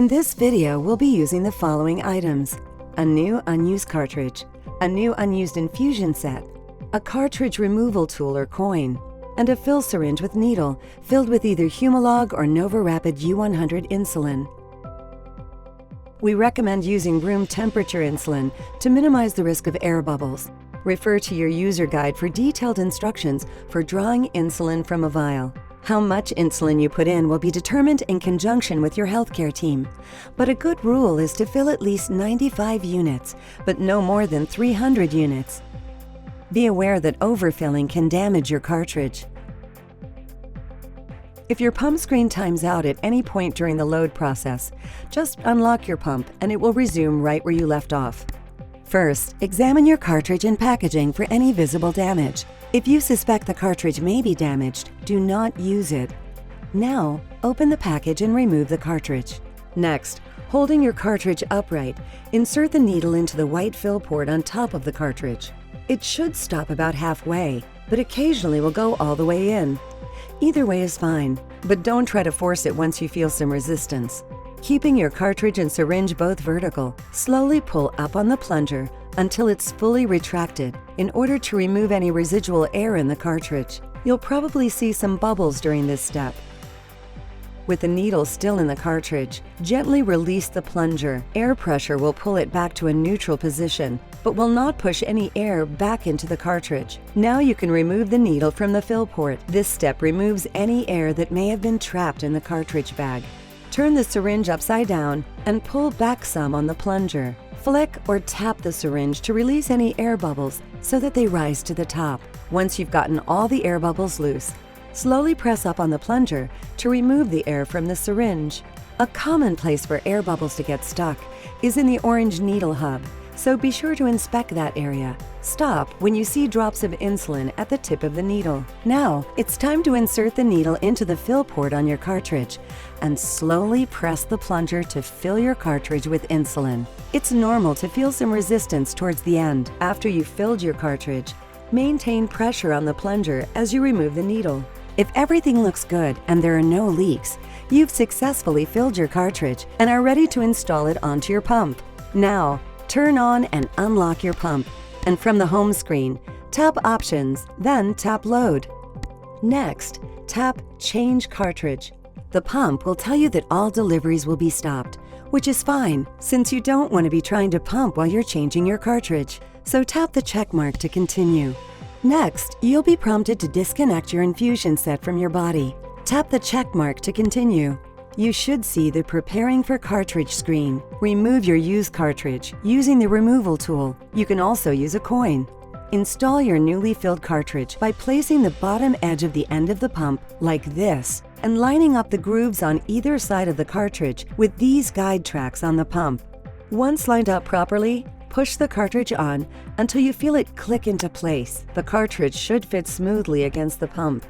In this video, we'll be using the following items: a new unused cartridge, a new unused infusion set, a cartridge removal tool or coin, and a fill syringe with needle filled with either Humalog or NovaRapid U100 insulin. We recommend using room temperature insulin to minimize the risk of air bubbles. Refer to your user guide for detailed instructions for drawing insulin from a vial. How much insulin you put in will be determined in conjunction with your healthcare team, but a good rule is to fill at least 95 units, but no more than 300 units. Be aware that overfilling can damage your cartridge. If your pump screen times out at any point during the load process, just unlock your pump and it will resume right where you left off. First, examine your cartridge and packaging for any visible damage. If you suspect the cartridge may be damaged, do not use it. Now, open the package and remove the cartridge. Next, holding your cartridge upright, insert the needle into the white fill port on top of the cartridge. It should stop about halfway, but occasionally will go all the way in. Either way is fine, but don't try to force it once you feel some resistance. Keeping your cartridge and syringe both vertical, slowly pull up on the plunger until it's fully retracted in order to remove any residual air in the cartridge. You'll probably see some bubbles during this step. With the needle still in the cartridge, gently release the plunger. Air pressure will pull it back to a neutral position, but will not push any air back into the cartridge. Now you can remove the needle from the fill port. This step removes any air that may have been trapped in the cartridge bag. Turn the syringe upside down and pull back some on the plunger. Flick or tap the syringe to release any air bubbles so that they rise to the top. Once you've gotten all the air bubbles loose, slowly press up on the plunger to remove the air from the syringe. A common place for air bubbles to get stuck is in the orange needle hub, so be sure to inspect that area. Stop when you see drops of insulin at the tip of the needle. Now, it's time to insert the needle into the fill port on your cartridge and slowly press the plunger to fill your cartridge with insulin. It's normal to feel some resistance towards the end. After you've filled your cartridge, maintain pressure on the plunger as you remove the needle. If everything looks good and there are no leaks, you've successfully filled your cartridge and are ready to install it onto your pump. Now, turn on and unlock your pump, and from the home screen, tap Options, then tap Load. Next, tap Change Cartridge. The pump will tell you that all deliveries will be stopped, which is fine since you don't want to be trying to pump while you're changing your cartridge, so tap the check mark to continue. Next, you'll be prompted to disconnect your infusion set from your body. Tap the check mark to continue. You should see the Preparing for Cartridge screen. Remove your used cartridge using the removal tool. You can also use a coin. Install your newly filled cartridge by placing the bottom edge of the end of the pump like this and lining up the grooves on either side of the cartridge with these guide tracks on the pump. Once lined up properly, push the cartridge on until you feel it click into place. The cartridge should fit smoothly against the pump.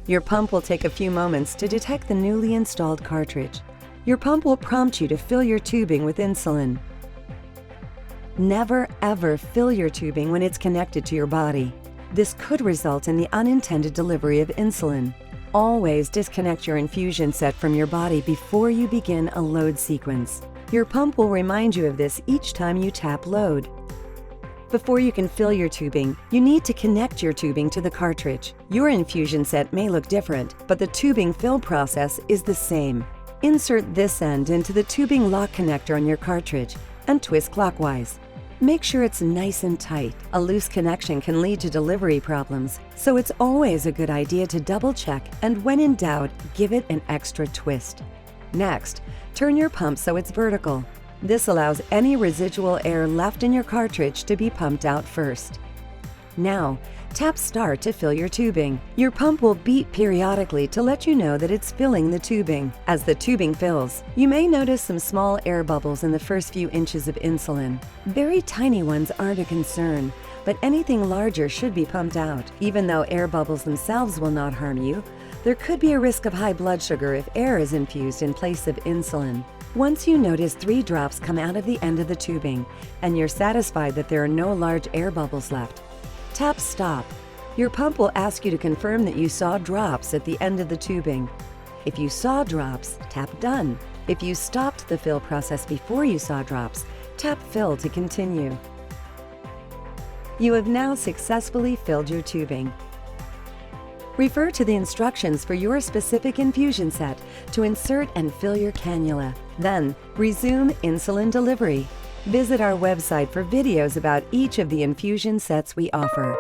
Your pump will take a few moments to detect the newly installed cartridge. Your pump will prompt you to fill your tubing with insulin. Never ever fill your tubing when it's connected to your body. This could result in the unintended delivery of insulin. Always disconnect your infusion set from your body before you begin a load sequence. Your pump will remind you of this each time you tap Load. Before you can fill your tubing, you need to connect your tubing to the cartridge. Your infusion set may look different, but the tubing fill process is the same. Insert this end into the tubing lock connector on your cartridge and twist clockwise. Make sure it's nice and tight. A loose connection can lead to delivery problems, so it's always a good idea to double check and when in doubt, give it an extra twist. Next, turn your pump so it's vertical. This allows any residual air left in your cartridge to be pumped out first. Now, tap Start to fill your tubing. Your pump will beep periodically to let you know that it's filling the tubing. As the tubing fills, you may notice some small air bubbles in the first few inches of insulin. Very tiny ones aren't a concern, but anything larger should be pumped out. Even though air bubbles themselves will not harm you, there could be a risk of high blood sugar if air is infused in place of insulin. Once you notice 3 drops come out of the end of the tubing and you're satisfied that there are no large air bubbles left, tap Stop. Your pump will ask you to confirm that you saw drops at the end of the tubing. If you saw drops, tap Done. If you stopped the fill process before you saw drops, tap Fill to continue. You have now successfully filled your tubing. Refer to the instructions for your specific infusion set to insert and fill your cannula. Then, resume insulin delivery. Visit our website for videos about each of the infusion sets we offer.